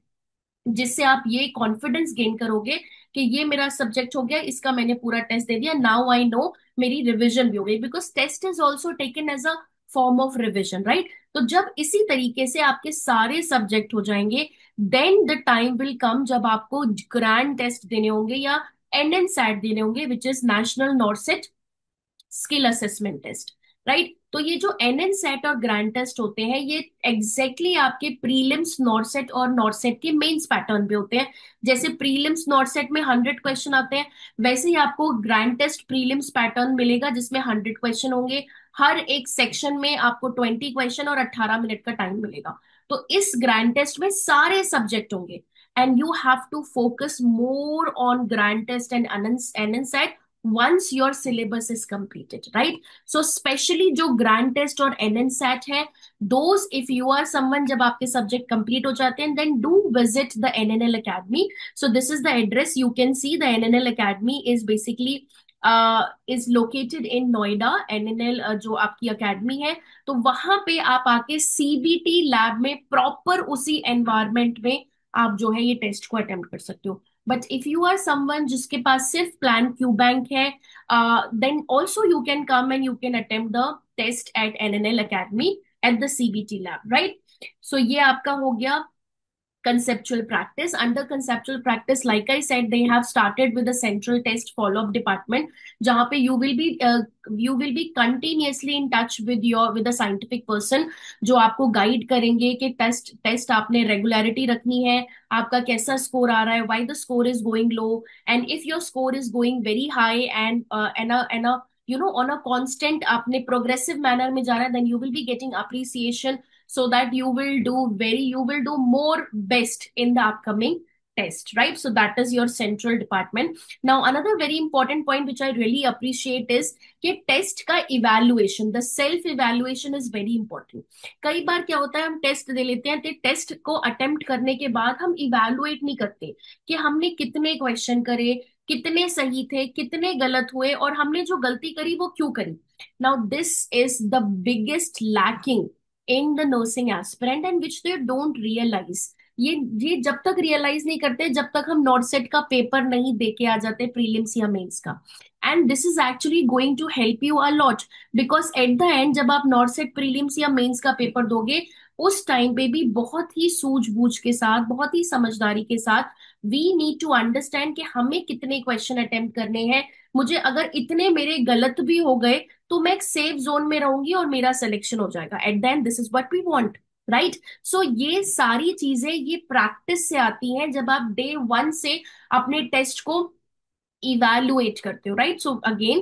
A: जिससे आप ये कॉन्फिडेंस गेन करोगे कि ये मेरा सब्जेक्ट हो गया, इसका मैंने पूरा टेस्ट दे दिया, नाउ आई नो, मेरी रिविजन भी हो गई, because test is also taken as a form of revision, right. तो जब इसी तरीके से आपके सारे सब्जेक्ट हो जाएंगे, then the time will come जब आपको ग्रैंड टेस्ट देने होंगे या एन सैट देने होंगे, which is national NORCET skill assessment test, right. तो ये जो एन सेट और ग्रैंड टेस्ट होते हैं, ये एग्जैक्टली exactly आपके प्रीलिम्स नॉर्सेट और नॉर्सेट के मेंस पैटर्न पे होते हैं। जैसे प्रीलिम्स नॉर्सेट में 100 क्वेश्चन आते हैं, वैसे ही आपको ग्रैंड टेस्ट प्रीलिम्स पैटर्न मिलेगा जिसमें 100 क्वेश्चन होंगे। हर एक सेक्शन में आपको 20 क्वेश्चन और 18 मिनट का टाइम मिलेगा। तो इस ग्रैंड टेस्ट में सारे सब्जेक्ट होंगे, and you have to focus more on grand test and N set once your syllabus is completed, right? So especially जो grand test और NNSAT है, those if you are someone, जब आपके subject complete हो जाते हैं, then do visit the NNL Academy. So this is the address, you can see the NNL Academy is basically is located in Noida। NNL जो आपकी academy है, तो वहां पे आप आके CBT लैब में प्रॉपर उसी एनवायरमेंट में आप जो है ये टेस्ट को अटेम्प्ट कर सकते हो। But if you are someone जिसके पास सिर्फ प्लान क्यू बैंक है, then also you can come and you can attempt the test at NNL Academy at the CBT lab, right. So ये आपका हो गया conceptual practice. Under conceptual practice, like I said, they have started with the central test follow up department, जहाँ पे you will be continuously in touch with the scientific person, जो आपको guide करेंगे कि टेस्ट आपने रेगुलरिटी रखनी है, आपका कैसा स्कोर आ रहा है, why the score is going low, and if your score is going very high and on a constant आपने प्रोग्रेसिव मैनर में जा रहा है, then you will be getting appreciation, so that you will do more best in the upcoming test, right? So that is your central department. Now another very important point which I really appreciate is कि test का evaluation, the self evaluation is very important. कई बार क्या होता है, हम test दे लेते हैं, तो टेस्ट को अटेम्प्ट करने के बाद हम इवैल्यूएट नहीं करते कि हमने कितने क्वेश्चन करे, कितने सही थे, कितने गलत हुए, और हमने जो गलती करी वो क्यों करी। Now this is the biggest lacking in the nursing aspirant and which they don't realise. ये जब तक रियलाइज नहीं करते जब तक हम नॉर्सेट का पेपर नहीं दे के आ जाते, प्रीलिम्स या मेंस का। And this is actually going to help you a lot, because at the end जब आप नॉर्सेट प्रीलिम्स या मेंस का पेपर दोगे, उस टाइम पे भी बहुत ही सूझबूझ के साथ, बहुत ही समझदारी के साथ, वी नीड टू अंडरस्टैंड कि हमें कितने क्वेश्चन अटेम्प्ट करने हैं। मुझे अगर इतने मेरे गलत भी हो गए तो मैं एक सेफ जोन में रहूंगी और मेरा सिलेक्शन हो जाएगा। At the end this is what we want, right. So ये सारी चीजें ये प्रैक्टिस से आती हैं जब आप डे वन से अपने टेस्ट को evaluate करते हो, right? So again,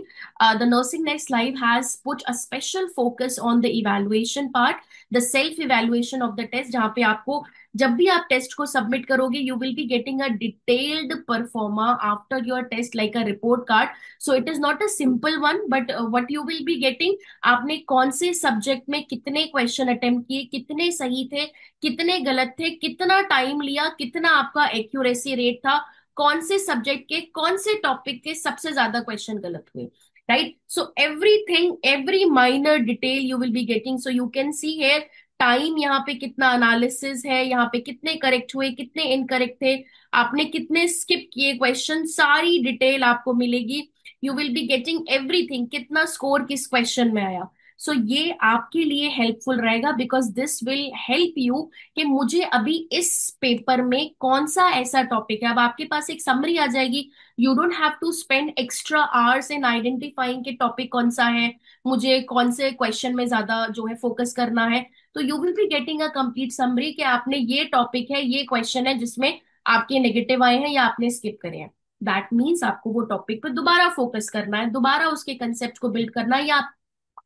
A: the Nursing Next Live has put a special focus on the evaluation part, the self evaluation of the test, जहाँ पे आपको जब भी आप टेस्ट को सबमिट करोगे you will be getting a detailed pro forma after your taste like a report card. So it is not a simple one but what you will be getting, आपने कौन से सब्जेक्ट में कितने क्वेश्चन अटेम्प्ट किए, कितने सही थे, कितने गलत थे, कितना टाइम लिया, कितना आपका एक्यूरेसी रेट था, कौन से सब्जेक्ट के कौन से टॉपिक के सबसे ज्यादा क्वेश्चन गलत हुए. Right, so everything, every minor detail you will be getting. So you can see here time, यहाँ पे कितना एनालिसिस है, यहाँ पे कितने करेक्ट हुए, कितने इनकरेक्ट थे, आपने कितने स्किप किए क्वेश्चन, सारी डिटेल आपको मिलेगी. You will be getting everything, कितना स्कोर किस क्वेश्चन में आया. सो ये आपके लिए हेल्पफुल रहेगा because this will help you कि मुझे अभी इस पेपर में कौन सा ऐसा टॉपिक है. अब आपके पास एक समरी आ जाएगी. You don't have to spend extra hours in identifying कि टॉपिक कौन सा है, मुझे कौन से क्वेश्चन में ज्यादा जो है फोकस करना है. तो you will be getting a complete summary कि आपने ये टॉपिक है, ये क्वेश्चन है जिसमें आपके नेगेटिव आए हैं या आपने स्किप करे हैं. दैट मीन्स आपको वो टॉपिक पे दोबारा फोकस करना है, दोबारा उसके कंसेप्ट को बिल्ड करना है, या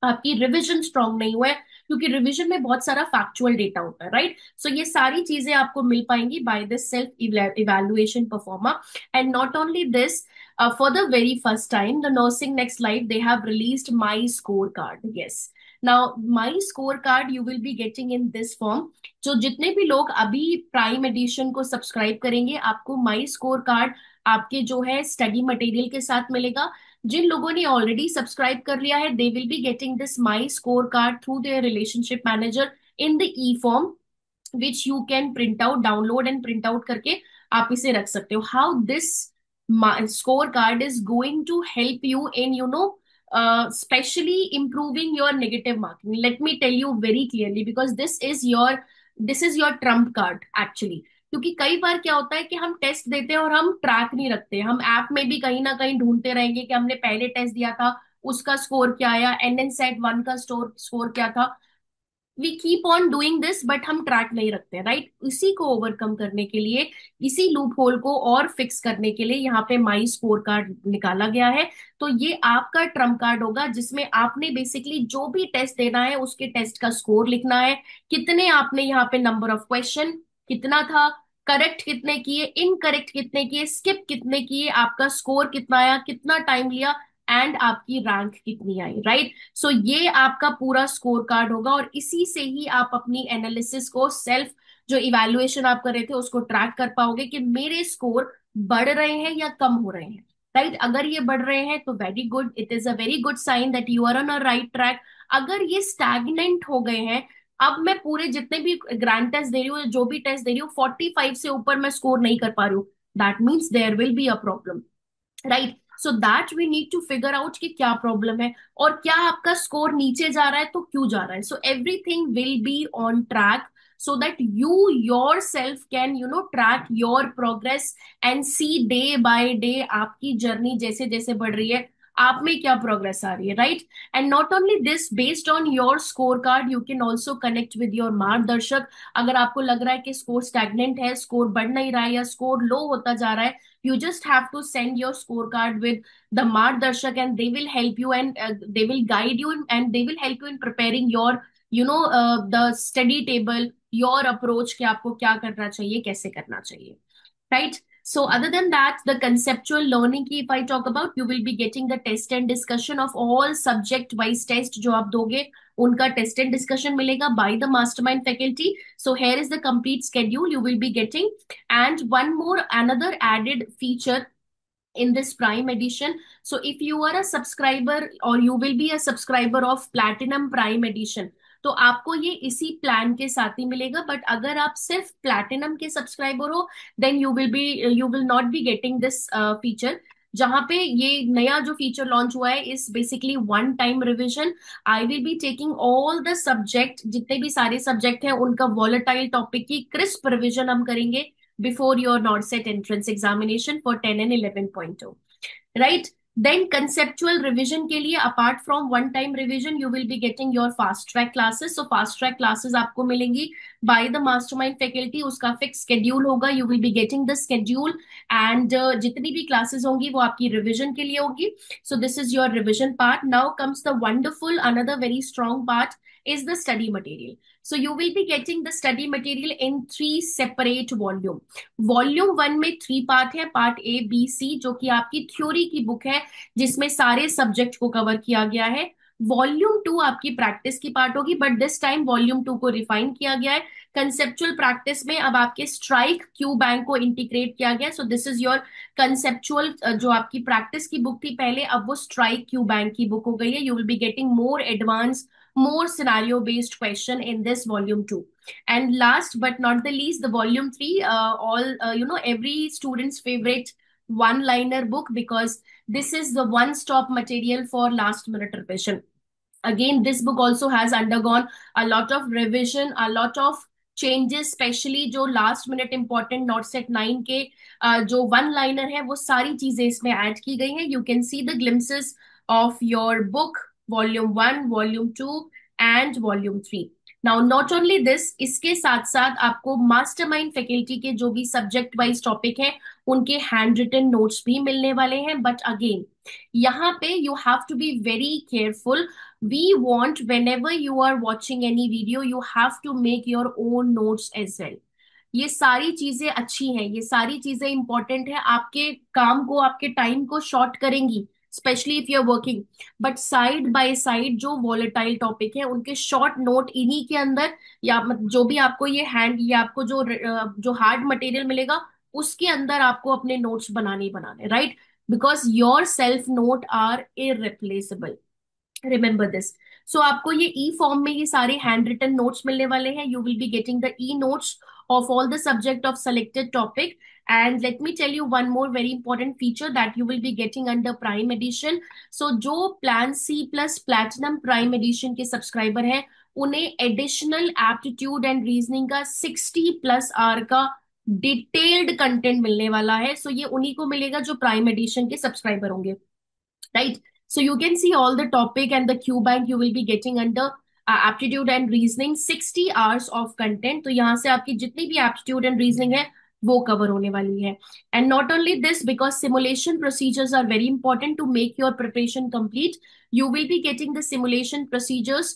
A: आपकी रिवीजन स्ट्रांग नहीं हुआ है, क्योंकि रिवीजन में बहुत सारा फैक्चुअल डेटा होता है. राइट, सो ये सारी चीजें आपको मिल पाएंगी by this self evaluation proforma. And not only this, for the very first time the nursing next life they have released my scorecard. Yes, now my scorecard you will be getting in this form. जो जितने भी लोग अभी prime addition को subscribe करेंगे आपको माई score card आपके जो है स्टडी मटेरियल के साथ मिलेगा. जिन लोगों ने ऑलरेडी सब्सक्राइब कर लिया है they will be getting this my score card through their relationship manager in the e form, which you can print out, download and print out करके आप इसे रख सकते हो. How this score card is going to help you in specially improving your negative marking. Let me tell you very clearly because this is your trump card actually. क्योंकि कई बार क्या होता है कि हम टेस्ट देते हैं और हम ट्रैक नहीं रखते, हम ऐप में भी कहीं ना कहीं ढूंढते रहेंगे कि हमने पहले टेस्ट दिया था उसका स्कोर क्या आया, एनएन सेट वन का स्कोर क्या था. We keep on doing this but हम ट्रैक नहीं रखते. राइट, इसी को ओवरकम करने के लिए, इसी लूप होल को और फिक्स करने के लिए यहाँ पे माई स्कोर कार्ड निकाला गया है. तो ये आपका ट्रम्प कार्ड होगा जिसमें आपने बेसिकली जो भी टेस्ट देना है उसके टेस्ट का स्कोर लिखना है, कितने आपने यहाँ पे नंबर ऑफ क्वेश्चन कितना था, करेक्ट कितने किए, इनकरेक्ट कितने किए, स्किप कितने किए, आपका स्कोर कितना आया, कितना टाइम लिया, एंड आपकी रैंक कितनी आई. राइट, सो ये आपका पूरा स्कोर कार्ड होगा और इसी से ही आप अपनी एनालिसिस को, सेल्फ जो इवैल्यूएशन आप कर रहे थे उसको ट्रैक कर पाओगे कि मेरे स्कोर बढ़ रहे हैं या कम हो रहे हैं. राइट, अगर ये बढ़ रहे हैं तो very good, it is a very good sign that you are on a right track. अगर ये स्टैग्नेंट हो गए हैं, अब मैं पूरे जितने भी ग्रांड टेस्ट दे रही हूँ, जो भी टेस्ट दे रही हूँ 45 से ऊपर मैं स्कोर नहीं कर पा रही हूँ, that means there will be a problem. Right, so that we need to figure out कि क्या प्रॉब्लम है और क्या आपका स्कोर नीचे जा रहा है तो क्यों जा रहा है. So everything will be on track so that you yourself can track your progress and see day by day आपकी जर्नी जैसे जैसे बढ़ रही है, आप में क्या प्रोग्रेस आ रही है. Right, and not only this, based on your score card you can also connect with your मार्गदर्शक. अगर आपको लग रहा है कि स्कोर स्टैग्नेंट है, स्कोर बढ़ नहीं रहा है या स्कोर लो होता जा रहा है, you just have to send your scorecard with the margdarshak and they will help you and they will guide you and they will help you in preparing your the study table, your approach कि आपको क्या करना चाहिए, कैसे करना चाहिए. Right, so other than that the conceptual learning की if I talk about, you will be getting the test and discussion of all subject wise test जो आप दोगे उनका test and discussion मिलेगा by the mastermind faculty. So here is the complete schedule you will be getting. And one more, another added feature in this prime edition, so if you are a subscriber or you will be a subscriber of platinum prime edition, तो आपको ये इसी plan के साथ ही मिलेगा. But अगर आप सिर्फ प्लैटिनम के सब्सक्राइबर हो then you will not be getting this feature. जहां पे ये नया जो फीचर लॉन्च हुआ है इस basically one time revision. I will be taking all the subject, जितने भी सारे सब्जेक्ट हैं उनका वॉलेटाइल टॉपिक की क्रिस्प रिवीजन हम करेंगे before your NORCET entrance examination for 10 and 11.2. Right, then conceptual revision के लिए apart from one time revision you will be getting your fast track classes. So fast track classes आपको मिलेंगी by the mastermind faculty, उसका fixed schedule होगा, you will be getting the schedule and जितनी भी classes होंगी वो आपकी revision के लिए होगी. So this is your revision part. Now comes the wonderful, another very strong part, is the study material. So you will be getting the study material in three separate volume. Volume one में three part है, part A B C, जो कि आपकी theory की book है जिसमें सारे subject को कवर किया गया है। वॉल्यूम टू आपकी प्रैक्टिस की पार्ट होगी, but this time volume two को रिफाइन किया गया है। कंसेप्चुअल प्रैक्टिस में अब आपके स्ट्राइक क्यू बैंक को इंटीग्रेट किया गया है। So this is your conceptual, जो आपकी प्रैक्टिस की बुक थी पहले, अब वो स्ट्राइक क्यू बैंक की बुक हो गई है। You will be getting more advance, more scenario based question in this volume 2. And last but not the least, the volume 3, all every student's favorite one liner book, because this is the one stop material for last minute revision. Again, this book also has undergone a lot of revision, a lot of changes, specially जो last minute important NORCET 9 के जो one liner है वो सारी चीजें इसमें add की गई हैं। You can see the glimpses of your book volume 1, volume 2 and volume 3। Now not only this, इसके साथ साथ आपको मास्टरमाइंड फैकल्टी के जो भी सब्जेक्ट वाइज टॉपिक है उनके हैंड रिटन नोट्स भी मिलने वाले हैं। बट अगेन यहाँ पे you have to be very careful. we want, whenever you are watching any video, you have to make your own notes as well. ये सारी चीजें अच्छी हैं, ये सारी चीजें इंपॉर्टेंट है, आपके काम को, आपके टाइम को शॉर्ट करेंगी, specially if you are working. But side by side जो वॉलेटाइल टॉपिक है उनके शॉर्ट नोट इन्हीं के अंदर, या जो भी आपको ये हैंड या आपको जो हार्ड मटेरियल मिलेगा उसके अंदर आपको अपने नोट्स बनाने ही बनाने, right? Because your self note are irreplaceable, remember this. So आपको ये ई फॉर्म में ये सारे हैंड रिटन नोट्स मिलने वाले हैं। You will be getting the e notes of all the subject of selected topic. And let me tell you one more very important feature that you will be getting under prime edition. So जो plan C plus platinum prime edition के subscriber हैं उन्हें additional aptitude and reasoning का 60 plus our का detailed content मिलने वाला है। सो ये उन्हीं को मिलेगा जो प्राइम एडिशन के सब्सक्राइबर होंगे, right? So you can see all the topic and the Q bank you will be getting under aptitude and reasoning, 60 hours of content. तो यहाँ से आपकी जितनी भी aptitude and reasoning है वो कवर होने वाली है। And not only this, because simulation procedures are very important to make your preparation complete. You will be getting the simulation procedures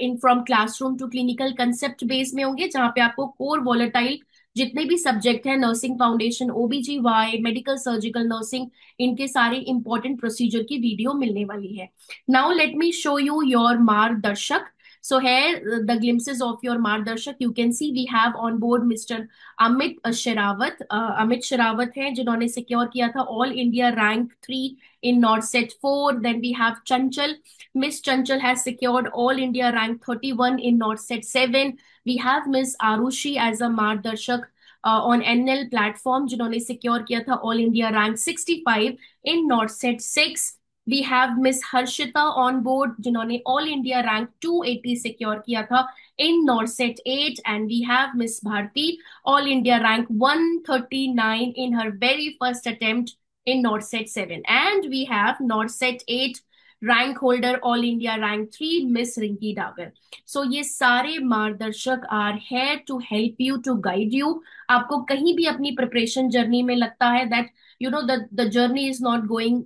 A: in from classroom to clinical concept base में होंगे, जहाँ पे आपको core volatile जितने भी subject है, nursing foundation, OBGY, medical surgical nursing, इनके सारे इंपॉर्टेंट प्रोसीजर की वीडियो मिलने वाली है। Now let me show you your मार्गदर्शक। So here the glimpses of your मार्गदर्शक, you can see we have on board Mr. Amit Sherawat. Amit Sherawat हैं जिन्होंने सिक्योर किया था all India rank 3 in NORCET 4. Then we have Chanchal. Miss Chanchal has secured all India rank 31 in NORCET 7. We have Miss Arushi as a मार्गदर्शक on NL platform जिन्होंने secure किया था all India rank 65 in NORCET 6। We have miss Harshita on board जिन्होंने all India rank 280 secure किया था in NORCET 8। And we have miss Bharti all India rank 139 in her very first attempt in NORCET 7. And we have NORCET 8 rank holder all India rank 3 miss Rinki Dagar. So ये सारे मार्गदर्शक are here to help you, to guide you. आपको कहीं भी अपनी preparation journey में लगता है that you know the journey is not going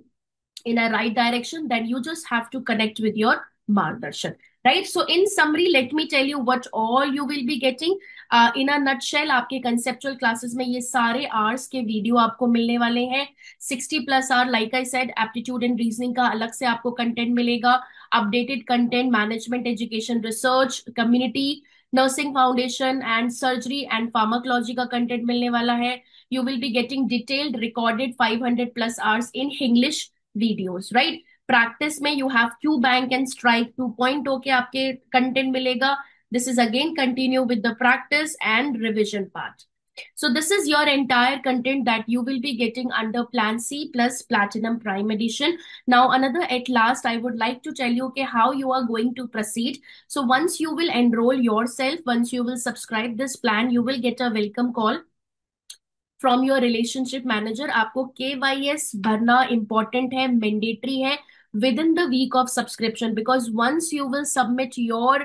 A: in a right direction, then you just have to connect with your margdarshan, right? So in summary, let me tell you what all you will be getting in a nutshell। आपके conceptual classes में ये सारे hours के video आपको मिलने वाले हैं, 60 plus hour, like I said, aptitude and reasoning का अलग से आपको content मिलेगा, updated content, management, education, research, community, nursing foundation and surgery and pharmacology का कंटेंट मिलने वाला है। You will be getting detailed recorded 500 plus hours in English videos, right? Practice में you have Q bank and strike 2.0 के आपके content मिलेगा। This is again continue with the practice and revision part. So this is your entire content that you will be getting under Plan C plus Platinum Prime Edition. Now another at last, I would like to tell you okay, how you are going to proceed. So once you will enroll yourself, once you will subscribe this plan, you will get a welcome call from your relationship manager। आपको KYS भरना important है, mandatory है within the week of subscription, because once you will submit your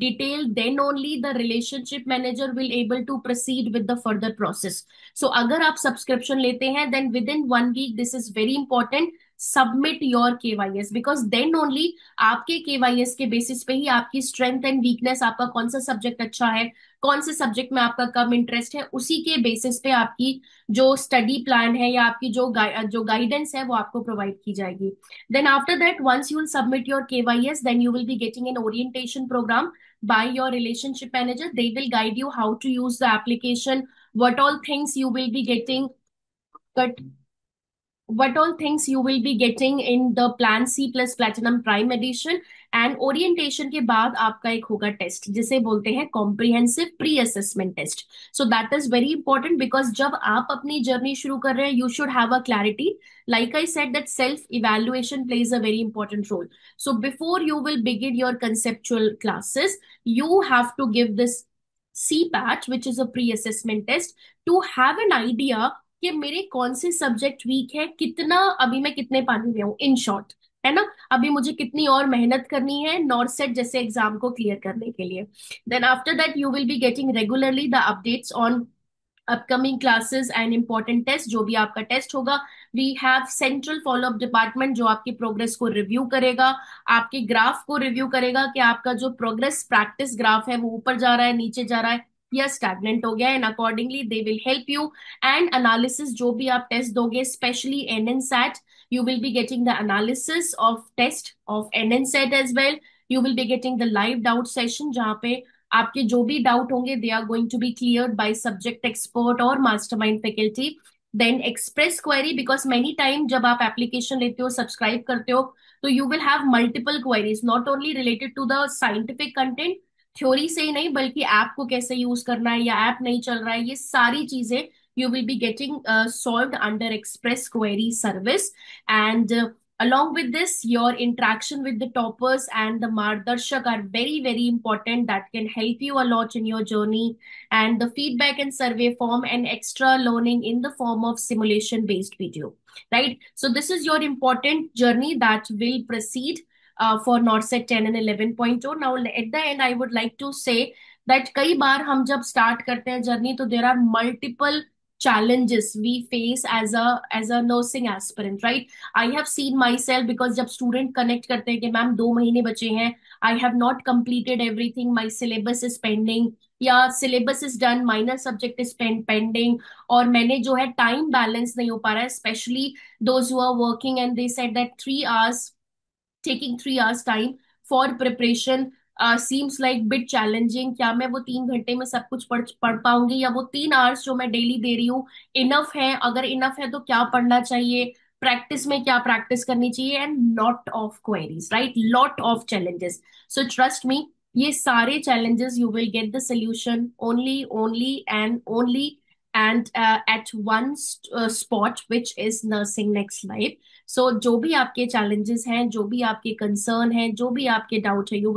A: detail, then only the relationship manager will able to proceed with the further process। So अगर आप subscription लेते हैं then within 1 week, this is very important, submit your KYS, because then only आपके KYS के basis पे ही आपकी strength and weakness, आपका कौन सा सब्जेक्ट अच्छा है, कौन से सब्जेक्ट में आपका कम इंटरेस्ट है, उसी के बेसिस पे आपकी जो स्टडी प्लान है या आपकी जो गाइडेंस है वो आपको प्रोवाइड की जाएगी. Then after that, once you will submit your KYS, then you will be getting an orientation program by your relationship manager. They will guide you how to use the application, what all things you will be getting, but what all things you will be getting in the Plan C plus Platinum Prime Edition. And orientation के बाद आपका एक होगा test, जिसे बोलते हैं comprehensive pre assessment test. So that is very important, because जब आप अपनी जर्नी शुरू कर रहे हैं, you should have a clarity. Like I said that self evaluation plays a very important role. So before you will begin your conceptual classes, you have to give this CPAT, which is a pre-assessment test, to have an idea कि मेरे कौन से subject weak है, कितना अभी मैं कितने पानी में हूँ, इन शॉर्ट, है ना, अभी मुझे कितनी और मेहनत करनी है नॉर्थ सेट जैसे एग्जाम को क्लियर करने के लिए. Then after that you will be getting regularly the updates on upcoming classes and important test. जो भी आपका टेस्ट होगा, we have central follow up department जो आपकी प्रोग्रेस को रिव्यू करेगा, आपके ग्राफ को रिव्यू करेगा कि आपका जो प्रोग्रेस प्रैक्टिस ग्राफ है वो ऊपर जा रहा है, नीचे जा रहा है, या स्टैग्नेंट हो गया. And accordingly they will help you. And analysis, जो भी आप टेस्ट दोगे, specially NNSAT, you will be getting the analysis of test of NNSAT as well. You will be getting the live doubt session जहाँ पे आपके जो भी doubt होंगे, they are going to be cleared by subject expert और mastermind faculty. Then express query, because many time जब आप application लेते हो, सब्सक्राइब करते हो, तो you will have multiple queries, not only related to the scientific content, theory से ही नहीं, बल्कि ऐप को कैसे यूज करना है या ऐप नहीं चल रहा है, ये सारी चीजें you will be getting solved under express query service. And along with this, your interaction with the toppers and the margdarshak are very very important. That can help you a lot in your journey. And the feedback and survey form and extra learning in the form of simulation based video, right? So this is your important journey that will proceed for NORCET 10 and 11.0. Now at the end I would like to say that कई बार हम जब start करते हैं journey, तो there are multiple challenges we face as a nursing aspirant, right? I have seen myself, because जब student connect करते हैं कि मैम 2 महीने बचे हैं, I have not completed everything, my syllabus is pending, या syllabus is done, minor subject is pending, और मैंने जो है time balance नहीं हो पा रहा है, especially those who are working, and they said that 3 hours, taking 3 hours time for preparation seems like bit challenging. क्या मैं वो 3 घंटे में सब कुछ पढ़ पाऊंगी, या वो 3 hours जो मैं डेली दे रही हूँ इनफ है? अगर इनफ है तो क्या पढ़ना चाहिए, प्रैक्टिस में क्या प्रैक्टिस करनी चाहिए, and lot of queries, right, lot of challenges. So trust me, ये सारे challenges you will get the solution only only and only and at one spot, which is nursing next life. So जो भी आपके challenges हैं, जो भी आपके concern हैं, जो भी आपके डाउट है, you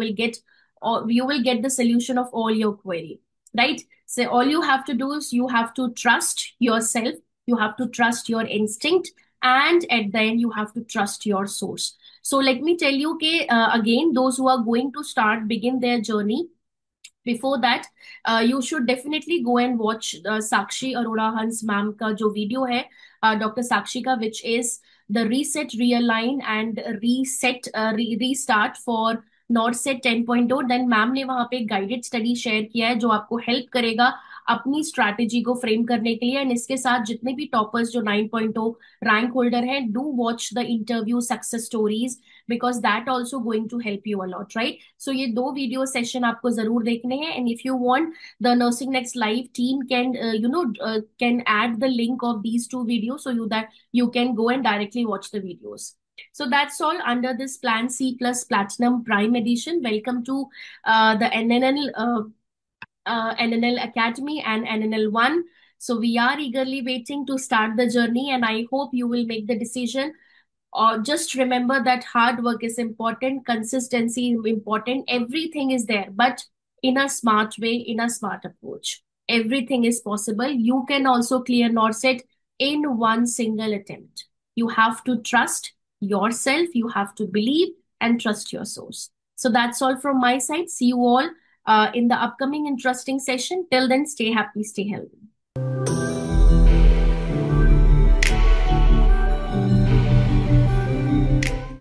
A: will get the solution of all your query, right? So all you have to do is you have to trust yourself, you have to trust your instinct, and at the end you have to trust your source. So let me tell you, again, those who are going to start begin their journey, before that you should definitely go and watch Sakshi Arora Hans ma'am ka jo video hai, Dr. Sakshi ka, which is the reset, realign and restart for NORCET 10.0. देन ma'am ने वहां पे guided study share किया है जो आपको help करेगा अपनी स्ट्रैटेजी को फ्रेम करने के लिए. एंड इसके साथ जितने भी टॉपर्स जो 9.0 रैंक होल्डर हैं, do watch the interview success stories, because that also going to help you a lot, right? So ये 2 वीडियो सेशन आपको जरूर देखने हैं. And if you want, the nursing next live team can add the link of these 2 videos so you can go and directly watch the videos. So that's all under this Plan C plus Platinum Prime Edition. Welcome to the NNL Academy and NNL1. So we are eagerly waiting to start the journey, and I hope you will make the decision. Or just remember that hard work is important, consistency is important, everything is there, but in a smart way, in a smart approach. Everything is possible. You can also clear NORCET in one single attempt. You have to trust yourself, you have to believe and trust your source. So that's all from my side. See you all in the upcoming interesting session. Till then, stay happy, stay healthy.